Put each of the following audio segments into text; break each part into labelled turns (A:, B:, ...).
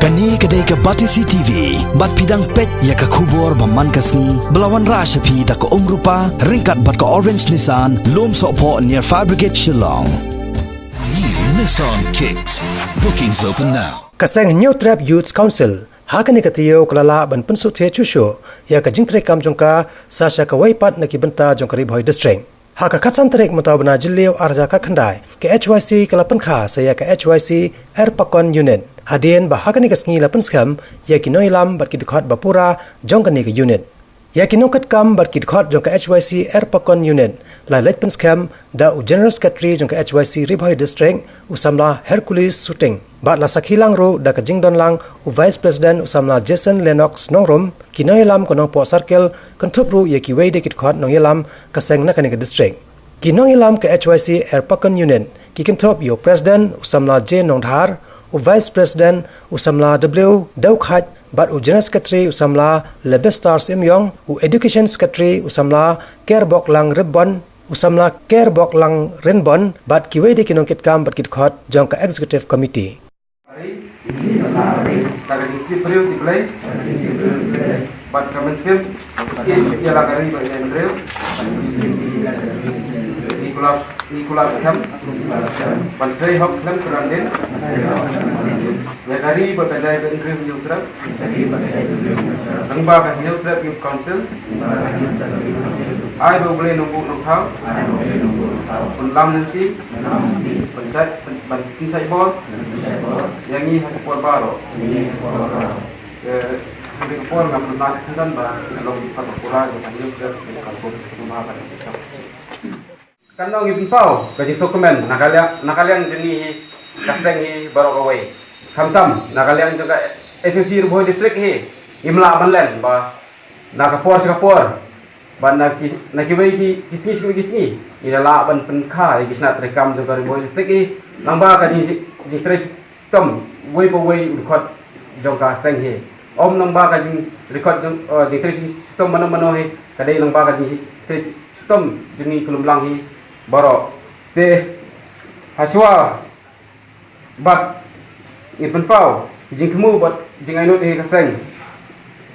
A: Kani kedai ke Batisi TV, bat pidang pet ya ke kubur baman kasni, belawan rashapi tak ke rupa, ringkat bat ke Orange Nissan, lom sokpo near Fire Brigade Shillong.
B: New Nissan Kicks. Bookings open now.
C: Kasang New Trap Youth Council, hakani katiyo kalala ban pensu the chusho, ya ka jingtre kam jongka sasha ka waipat na kibenta jongkari Boy District. Haka katsan trek mutabna jilio arja ka khandai, ke HYC kalapan kha saya ke HYC Erpakon Unit. Hadien bahakani kasngi lapan skam, ya kinoilam bat kidkhot bapura jongkani ke unit. Ya kinokat kam bat kidkhot jongka HYC Erpakon Unit, la lej penskam da u General Secretary jongka HYC Riboy District usamla Hercules Shooting. Bat la sakhilang ro da ka jingdon lang u Vice President usamla Jason Lennox nongrom kinoilam konong po circle kantup ro ya kiwei de kidkhot nongilam kaseng na kanika district. Kinoilam ke HYC Erpakon Unit kikintop yo President usamla J Nongdhar u Vice President usamla W Daukhat bat u General Secretary usamla Lebestar Simyong u Education Secretary usamla Kerbok Lang Ribbon usamla Kerbok Lang Renbon bat kiwei de kinongkit kam bat kidkhot jongka Executive Committee.
D: Bat kementerian ialah dari bagian Andrew Nikolak Ham Menteri Hok Ham Kerandin dari bagian Andrew Youtrap Lembaga Youtrap Youth Council I boleh nombor nombor penlam nanti pensai bol yang ini hanya baru Kami kupon nggak pernah kan bah kalau satu pula kita juga kalau rumah pada kita. Kan orang itu tahu gaji dokumen nakalian jenis kaseng ini baru kawai. Kamsam nakalian juga SMC Riboy District ini imla banlen bah nakapor bah nakiwai kisni ini lah ban penkah kisna terekam juga Riboy District ini nambah gaji sistem way ukot jongka kaseng ini. Om nang baga jing record jing di sistem mana he kadai nang baga jing sistem jini kulum lang hi baro te haswa bat ipen pau jing kemu bat jing ainut he kaseng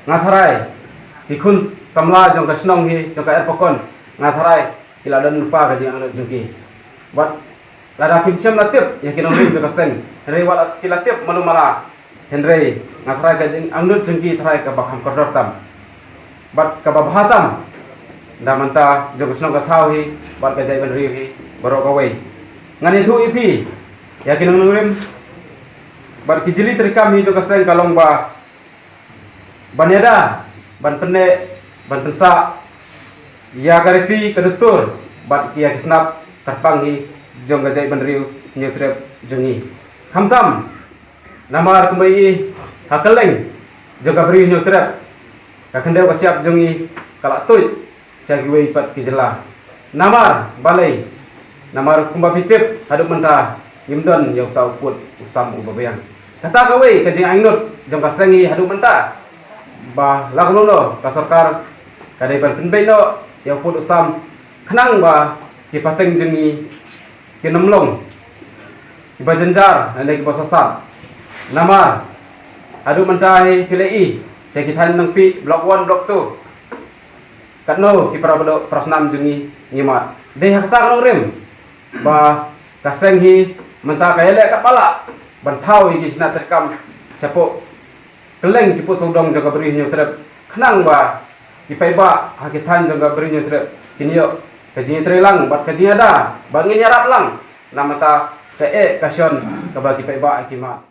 D: ngatharai dikun samla jong kasnong hi jong ka Erpakon ngatharai ila dan lupa ka jing ainut jong ki bat lada kimsam latip ya kinong ri kaseng rewat kilatip manumala Henry ngatrai ka jing angnut jengki trai ka bakham kortam bat ka babhatam damanta jogusno ka thauhi bat ka jai banri hi baro ka wei ngani thu ipi yakin ngurim bat kijili terikam hi to ka seng kalong ba baneda ban penne ban pensa ya garipi kedustur bat kia kisnap terpang hi jong ka jai banri nyetrep jengi hamtam Namar kembali hakeleng jaga beri nyotret kakendau kasiap jongi kalak tuit cagiwei pat kijela namar balai namar kumba pitip haduk mentah yimdon yau tau put usam ubabayang kata kawei kajing ainut jong kasengi haduk mentah bah lakulono kasarkar kadai ban penbei no yau put usam kenang bah kipateng jongi kinemlong kibajenjar ane kibasasat Namar adu mentai PLI cekitan nang pi blok 1 blok 2 katno ki para prasnam jungi ngimat de hakta nang rem ba kaseng hi menta kayale kapala bantau hi kisna terkam sapo keleng ki pu sodong jaga beri nyu trep khnang ba ki paiba hakitan jaga beri nyu trep kinyo kaji trelang bat kaji ada bangin yarap lang namata te kasyon ka ba ki paiba kimat